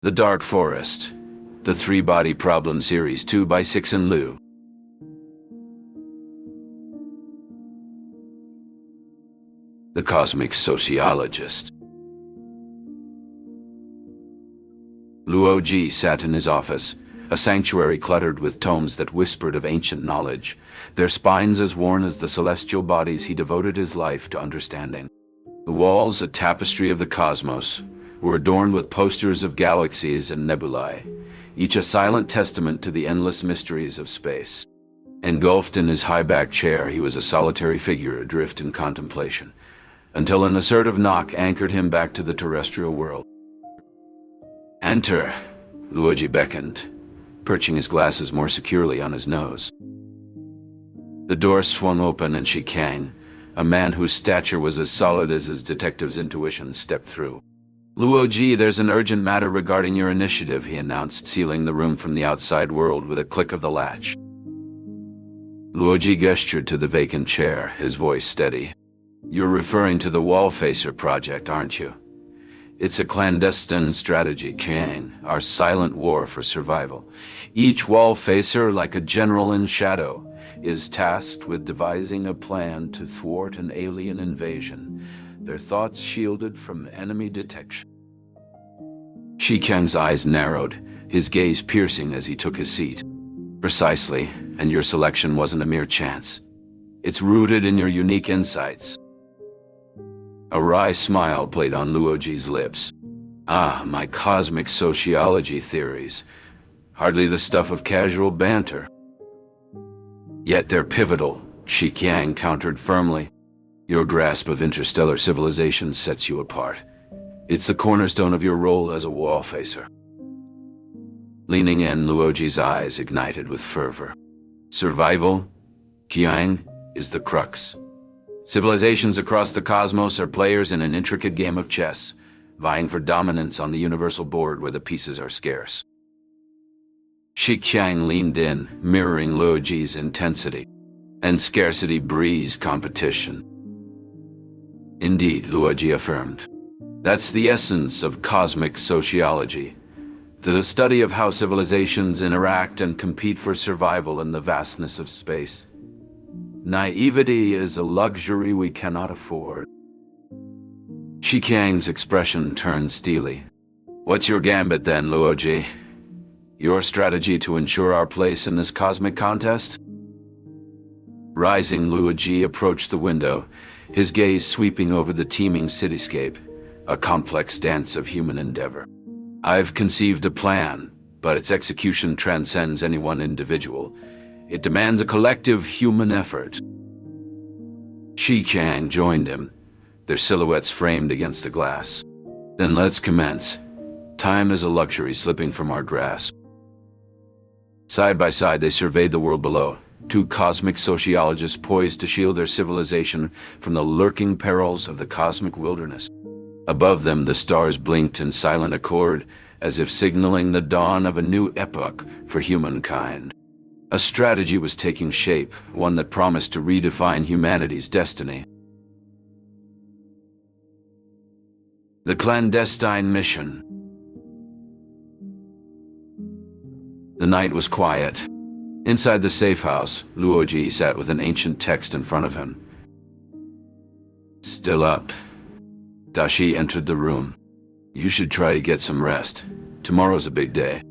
The Dark Forest, the Three-Body Problem Series 2 by Cixin Liu. The Cosmic Sociologist. Luo sat in his office, a sanctuary cluttered with tomes that whispered of ancient knowledge, their spines as worn as the celestial bodies he devoted his life to understanding. The walls, a tapestry of the cosmos, were adorned with posters of galaxies and nebulae, each a silent testament to the endless mysteries of space. Engulfed in his high-backed chair, he was a solitary figure adrift in contemplation, until an assertive knock anchored him back to the terrestrial world. "Enter," Luo beckoned, perching his glasses more securely on his nose. The door swung open and Cixin, a man whose stature was as solid as his detective's intuition, stepped through. "Luo, there's an urgent matter regarding your initiative," he announced, sealing the room from the outside world with a click of the latch. Luo gestured to the vacant chair, his voice steady. "You're referring to the Wall-Facer project, aren't you? It's a clandestine strategy, Cixin, our silent war for survival. Each Wall-Facer, like a general in shadow, is tasked with devising a plan to thwart an alien invasion, their thoughts shielded from enemy detection." Cixin's eyes narrowed, his gaze piercing as he took his seat. "Precisely, and your selection wasn't a mere chance. It's rooted in your unique insights." A wry smile played on Luoji's lips. "Ah, my cosmic sociology theories. Hardly the stuff of casual banter." "Yet they're pivotal," Cixin countered firmly. "Your grasp of interstellar civilization sets you apart. It's the cornerstone of your role as a Wall-Facer." Leaning in, Luoji's eyes ignited with fervor. "Survival, Cixin, is the crux. Civilizations across the cosmos are players in an intricate game of chess, vying for dominance on the universal board where the pieces are scarce." Cixin leaned in, mirroring Luoji's intensity. "And scarcity breeds competition." "Indeed," Luoji affirmed. "That's the essence of cosmic sociology, the study of how civilizations interact and compete for survival in the vastness of space. Naivety is a luxury we cannot afford." Cixin's expression turned steely. "What's your gambit then, Luoji? Your strategy to ensure our place in this cosmic contest?" Rising, Luoji approached the window, his gaze sweeping over the teeming cityscape, a complex dance of human endeavor. "I've conceived a plan, but its execution transcends any one individual. It demands a collective human effort." Cixin joined him, their silhouettes framed against the glass. "Then let's commence. Time is a luxury slipping from our grasp." Side by side they surveyed the world below, two cosmic sociologists poised to shield their civilization from the lurking perils of the cosmic wilderness. Above them the stars blinked in silent accord, as if signaling the dawn of a new epoch for humankind. A strategy was taking shape, one that promised to redefine humanity's destiny. The clandestine mission. The night was quiet. Inside the safe house, Luoji sat with an ancient text in front of him. "Still up?" Dashi entered the room. "You should try to get some rest. Tomorrow's a big day."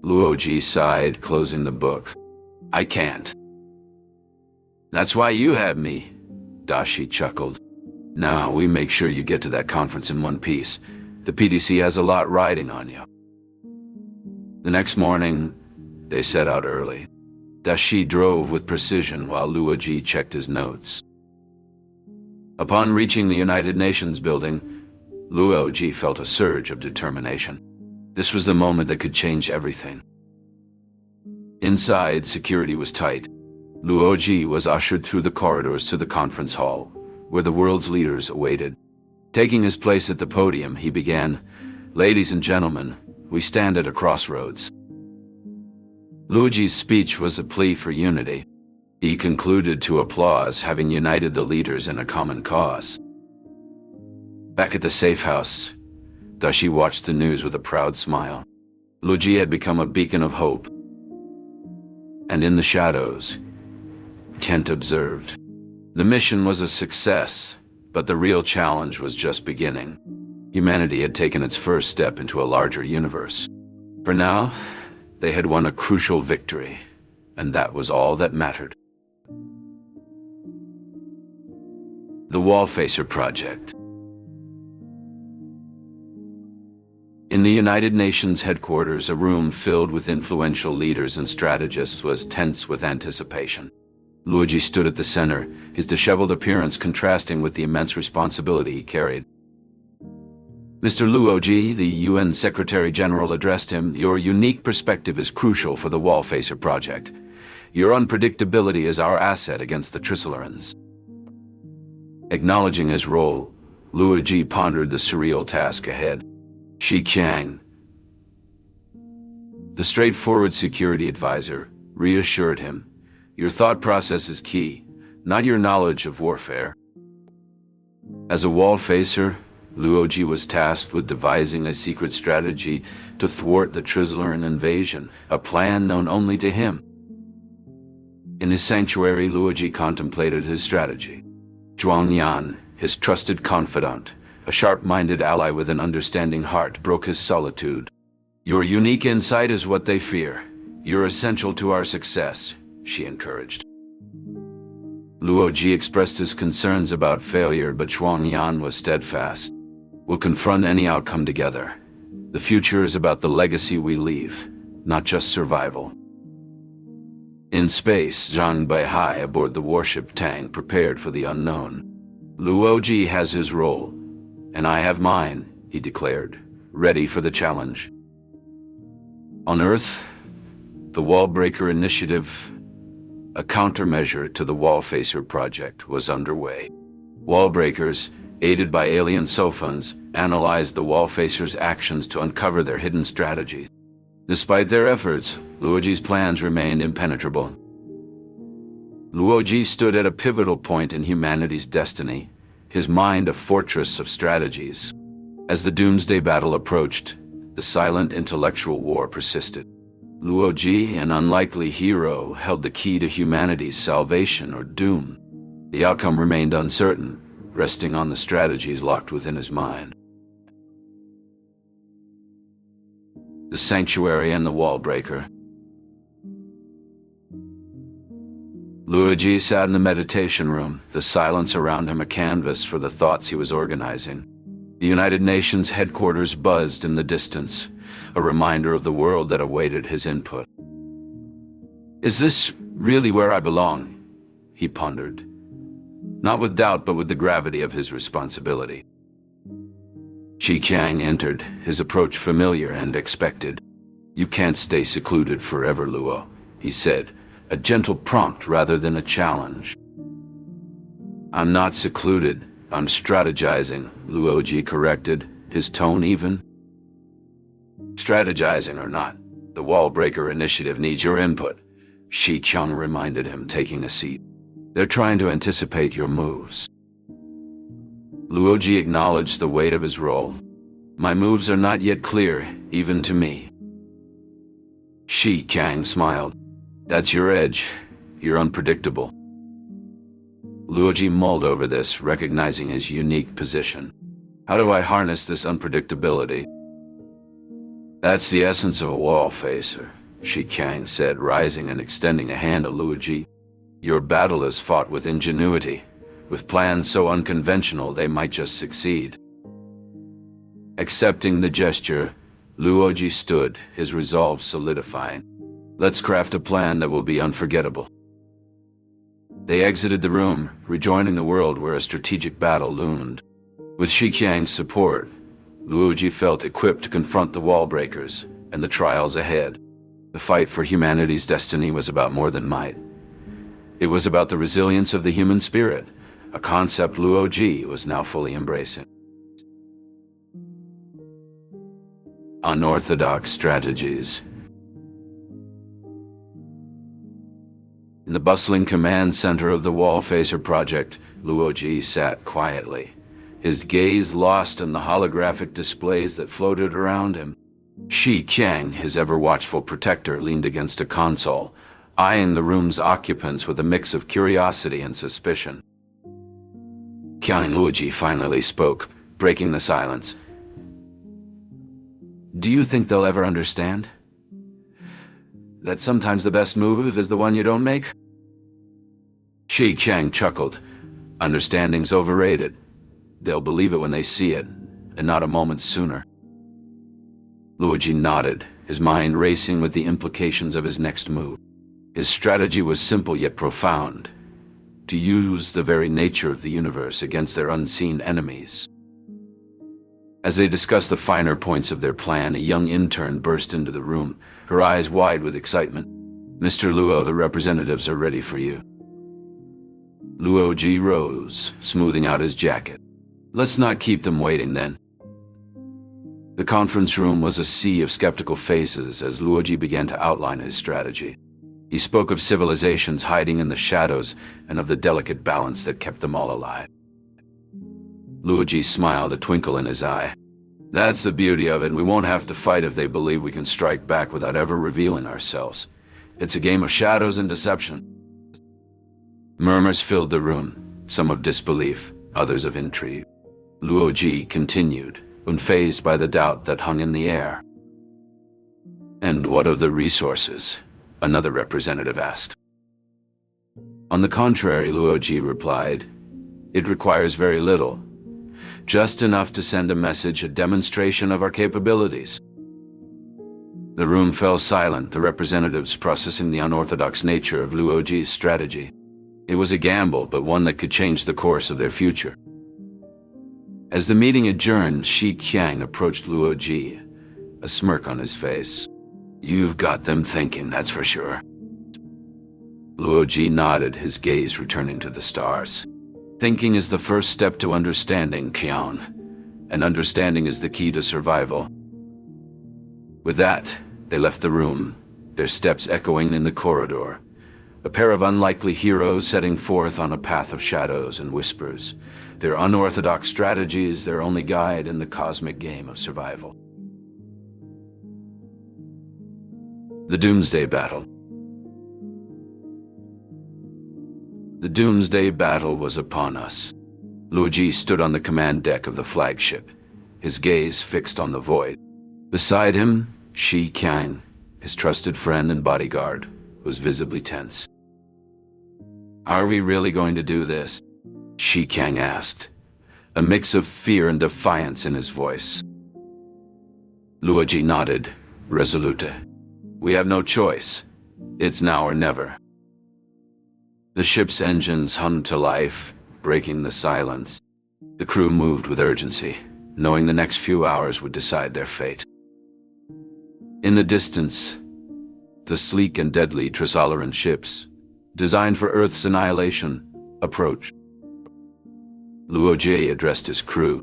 Luoji sighed, closing the book. "I can't." "That's why you have me," Dashi chuckled. "Now we make sure you get to that conference in one piece. The PDC has a lot riding on you." The next morning, they set out early. Dashi drove with precision while Luoji checked his notes. Upon reaching the United Nations building, Luoji felt a surge of determination. This was the moment that could change everything. Inside, security was tight. Luoji was ushered through the corridors to the conference hall, where the world's leaders awaited. Taking his place at the podium, he began, "Ladies and gentlemen, we stand at a crossroads." Luoji's speech was a plea for unity. He concluded to applause, having united the leaders in a common cause. Back at the safe house, Dashi watched the news with a proud smile. Luoji had become a beacon of hope. And in the shadows, Kent observed. The mission was a success, but the real challenge was just beginning. Humanity had taken its first step into a larger universe. For now, they had won a crucial victory, and that was all that mattered. The Wallfacer Project. In the United Nations headquarters, a room filled with influential leaders and strategists was tense with anticipation. Luoji stood at the center, his disheveled appearance contrasting with the immense responsibility he carried. Mr. Luoji, the UN Secretary-General addressed him, "Your unique perspective is crucial for the Wallfacer Project. Your unpredictability is our asset against the Trisolarans." Acknowledging his role, Luoji pondered the surreal task ahead. Cixin, the straightforward security advisor, reassured him, "Your thought process is key, not your knowledge of warfare." As a Wallfacer, Luoji was tasked with devising a secret strategy to thwart the Trisolaran invasion, a plan known only to him. In his sanctuary, Luoji contemplated his strategy. Zhuang Yan, his trusted confidant, a sharp-minded ally with an understanding heart, broke his solitude. "Your unique insight is what they fear. You're essential to our success," she encouraged. Luoji expressed his concerns about failure, but Zhuang Yan was steadfast. "We'll confront any outcome together. The future is about the legacy we leave, not just survival." In space, Zhang Beihai aboard the warship Tang prepared for the unknown. "Luoji has his role, and I have mine," he declared, ready for the challenge. On Earth, the Wallbreaker Initiative, a countermeasure to the Wallfacer Project, was underway. Wallbreakers, aided by alien Sophons, analyzed the Wallfacers' actions to uncover their hidden strategies. Despite their efforts, Luoji's plans remained impenetrable. Luoji stood at a pivotal point in humanity's destiny, his mind a fortress of strategies. As the Doomsday Battle approached, the silent intellectual war persisted. Luoji, an unlikely hero, held the key to humanity's salvation or doom. The outcome remained uncertain, resting on the strategies locked within his mind. The Sanctuary and the Wallbreaker. Luoji sat in the meditation room, the silence around him a canvas for the thoughts he was organizing. The United Nations headquarters buzzed in the distance, a reminder of the world that awaited his input. "Is this really where I belong?" he pondered, not with doubt but with the gravity of his responsibility. Cixin entered, his approach familiar and expected. "You can't stay secluded forever, Luo," he said, a gentle prompt rather than a challenge. "I'm not secluded, I'm strategizing," Luoji corrected, his tone even. "Strategizing or not, the Wallbreaker Initiative needs your input," Cixin reminded him, taking a seat. "They're trying to anticipate your moves." Luoji acknowledged the weight of his role. "My moves are not yet clear, even to me." Cixin smiled. "That's your edge. You're unpredictable." Luoji mulled over this, recognizing his unique position. "How do I harness this unpredictability?" "That's the essence of a Wallfacer," Cixin said, rising and extending a hand to Luoji. "Your battle is fought with ingenuity, with plans so unconventional they might just succeed." Accepting the gesture, Luoji stood, his resolve solidifying. "Let's craft a plan that will be unforgettable." They exited the room, rejoining the world where a strategic battle loomed. With Cixin's support, Luoji felt equipped to confront the Wallbreakers and the trials ahead. The fight for humanity's destiny was about more than might. It was about the resilience of the human spirit, a concept Luoji was now fully embracing. Unorthodox strategies. In the bustling command center of the Wallfacer Project, Luoji sat quietly, his gaze lost in the holographic displays that floated around him. Shi Qiang, his ever-watchful protector, leaned against a console, eyeing the room's occupants with a mix of curiosity and suspicion. Qiang Luoji finally spoke, breaking the silence. Do you think they'll ever understand? That sometimes the best move is the one you don't make? Shi Qiang chuckled. Understanding's overrated. They'll believe it when they see it, and not a moment sooner. Luoji nodded, his mind racing with the implications of his next move. His strategy was simple yet profound: to use the very nature of the universe against their unseen enemies. As they discussed the finer points of their plan, a young intern burst into the room, her eyes wide with excitement. Mr. Luo, the representatives are ready for you. Luoji rose, smoothing out his jacket. Let's not keep them waiting then. The conference room was a sea of skeptical faces as Luoji began to outline his strategy. He spoke of civilizations hiding in the shadows and of the delicate balance that kept them all alive. Luoji smiled, a twinkle in his eye. That's the beauty of it. We won't have to fight if they believe we can strike back without ever revealing ourselves. It's a game of shadows and deception. Murmurs filled the room, some of disbelief, others of intrigue. Luoji continued, unfazed by the doubt that hung in the air. And what of the resources? Another representative asked. On the contrary, Luoji replied, it requires very little. Just enough to send a message, a demonstration of our capabilities. The room fell silent, the representatives processing the unorthodox nature of Luoji's strategy. It was a gamble, but one that could change the course of their future. As the meeting adjourned, Shi Qiang approached Luoji, a smirk on his face. You've got them thinking, that's for sure. Luoji nodded, his gaze returning to the stars. Thinking is the first step to understanding, Qiang, and understanding is the key to survival. With that, they left the room, their steps echoing in the corridor. A pair of unlikely heroes setting forth on a path of shadows and whispers, their unorthodox strategies their only guide in the cosmic game of survival. The Doomsday Battle. The Doomsday Battle was upon us. Luoji stood on the command deck of the flagship, his gaze fixed on the void. Beside him, Shi Qiang, his trusted friend and bodyguard, was visibly tense. Are we really going to do this? Shi Qiang asked, a mix of fear and defiance in his voice. Luoji nodded, resolute. We have no choice. It's now or never. The ship's engines hummed to life, breaking the silence. The crew moved with urgency, knowing the next few hours would decide their fate. In the distance, the sleek and deadly Trisolaran ships, designed for Earth's annihilation, approached. Luoji addressed his crew.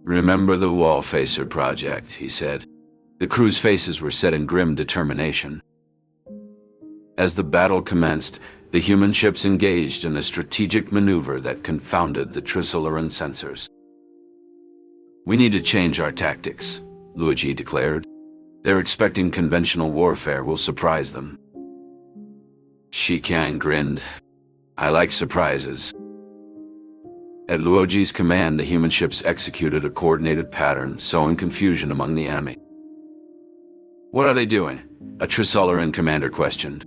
Remember the Wall-Facer project, he said. The crew's faces were set in grim determination. As the battle commenced, the human ships engaged in a strategic maneuver that confounded the Trisolaran sensors. We need to change our tactics, Luoji declared. They're expecting conventional warfare will surprise them. Shi Qiang grinned. I like surprises. At Luoji's command, the human ships executed a coordinated pattern, sowing confusion among the enemy. What are they doing? A Trisolaran commander questioned.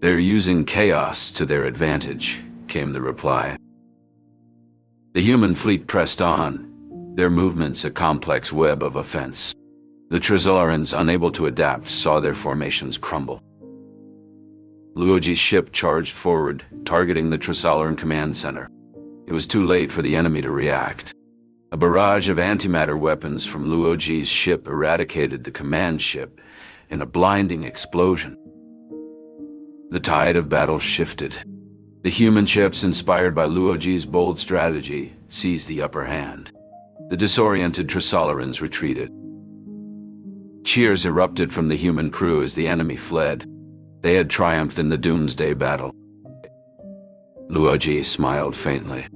They're using chaos to their advantage, came the reply. The human fleet pressed on, their movements a complex web of offense. The Trisolarans, unable to adapt, saw their formations crumble. Luoji's ship charged forward, targeting the Trisolaran command center. It was too late for the enemy to react. A barrage of antimatter weapons from Luoji's ship eradicated the command ship in a blinding explosion. The tide of battle shifted. The human ships, inspired by Luoji's bold strategy, seized the upper hand. The disoriented Trisolarans retreated. Cheers erupted from the human crew as the enemy fled. They had triumphed in the Doomsday Battle. Luoji smiled faintly.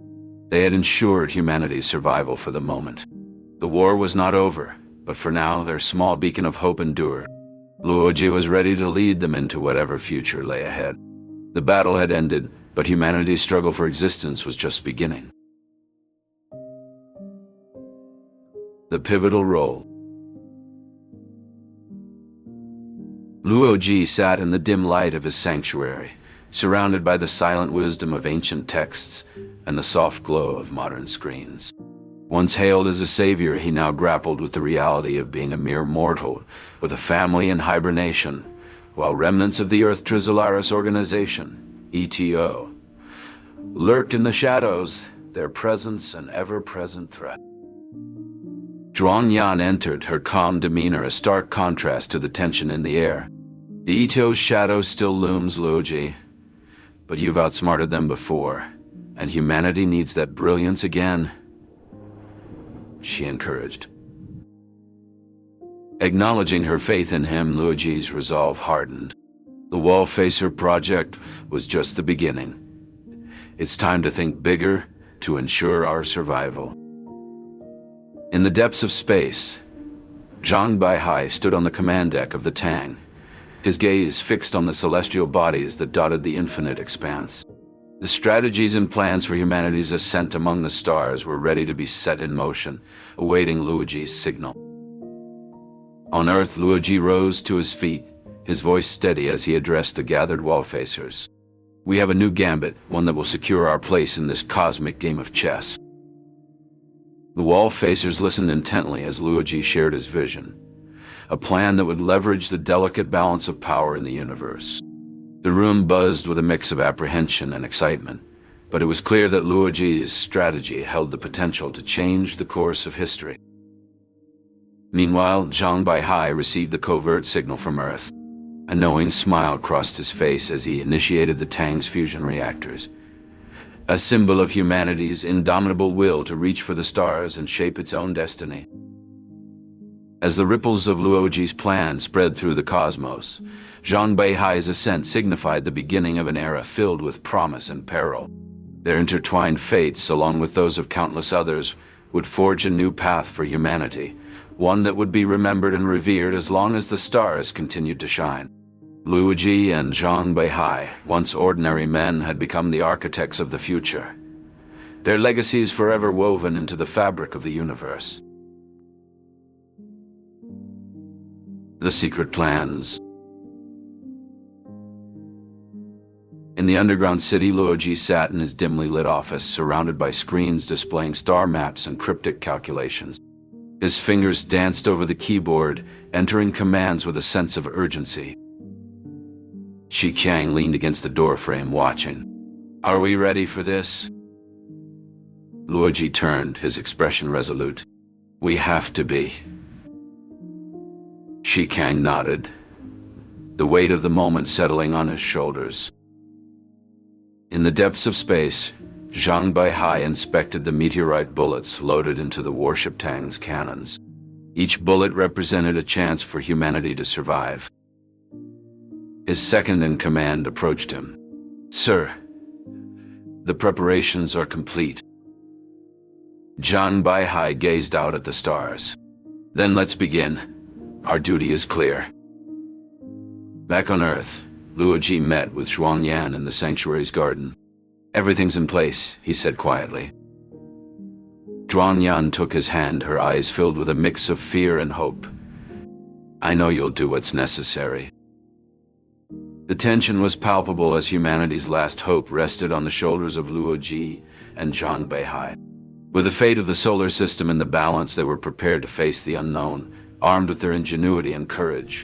They had ensured humanity's survival for the moment. The war was not over, but for now their small beacon of hope endured. Luoji was ready to lead them into whatever future lay ahead. The battle had ended, but humanity's struggle for existence was just beginning. The pivotal role. Luoji sat in the dim light of his sanctuary, surrounded by the silent wisdom of ancient texts and the soft glow of modern screens. Once hailed as a savior, he now grappled with the reality of being a mere mortal with a family in hibernation, while remnants of the Earth Trizolaris Organization, ETO, lurked in the shadows, their presence an ever-present threat. Zhuangyan entered, her calm demeanor a stark contrast to the tension in the air. The ETO's shadow still looms, Luoji, but you've outsmarted them before, and humanity needs that brilliance again, she encouraged. Acknowledging her faith in him, Luoji's resolve hardened. The Wall-Facer project was just the beginning. It's time to think bigger to ensure our survival. In the depths of space, Zhang Baihai stood on the command deck of the Tang, his gaze fixed on the celestial bodies that dotted the infinite expanse. The strategies and plans for humanity's ascent among the stars were ready to be set in motion, awaiting Luoji's signal. On Earth, Luoji rose to his feet, his voice steady as he addressed the gathered Wall-Facers. We have a new gambit, one that will secure our place in this cosmic game of chess. The Wall-Facers listened intently as Luoji shared his vision, a plan that would leverage the delicate balance of power in the universe. The room buzzed with a mix of apprehension and excitement, but it was clear that Luoji's strategy held the potential to change the course of history. Meanwhile, Zhang Baihai received the covert signal from Earth. A knowing smile crossed his face as he initiated the Tang's fusion reactors, a symbol of humanity's indomitable will to reach for the stars and shape its own destiny. As the ripples of Luoji's plan spread through the cosmos, Zhang Baihai's ascent signified the beginning of an era filled with promise and peril. Their intertwined fates, along with those of countless others, would forge a new path for humanity, one that would be remembered and revered as long as the stars continued to shine. Luoji and Zhang Baihai, once ordinary men, had become the architects of the future, their legacies forever woven into the fabric of the universe. The secret plans. In the underground city, Luoji sat in his dimly lit office, surrounded by screens displaying star maps and cryptic calculations. His fingers danced over the keyboard, entering commands with a sense of urgency. Shi Qiang leaned against the doorframe, watching. Are we ready for this? Luoji turned, his expression resolute. We have to be. Shi Qiang nodded, the weight of the moment settling on his shoulders. In the depths of space, Zhang Baihai inspected the meteorite bullets loaded into the warship Tang's cannons. Each bullet represented a chance for humanity to survive. His second-in-command approached him. Sir, the preparations are complete. Zhang Baihai gazed out at the stars. Then let's begin. Our duty is clear. Back on Earth, Luoji met with Zhuangyan in the sanctuary's garden. Everything's in place, he said quietly. Zhuangyan took his hand, her eyes filled with a mix of fear and hope. I know you'll do what's necessary. The tension was palpable as humanity's last hope rested on the shoulders of Luoji and Zhang Baihai. With the fate of the solar system in the balance, they were prepared to face the unknown, armed with their ingenuity and courage.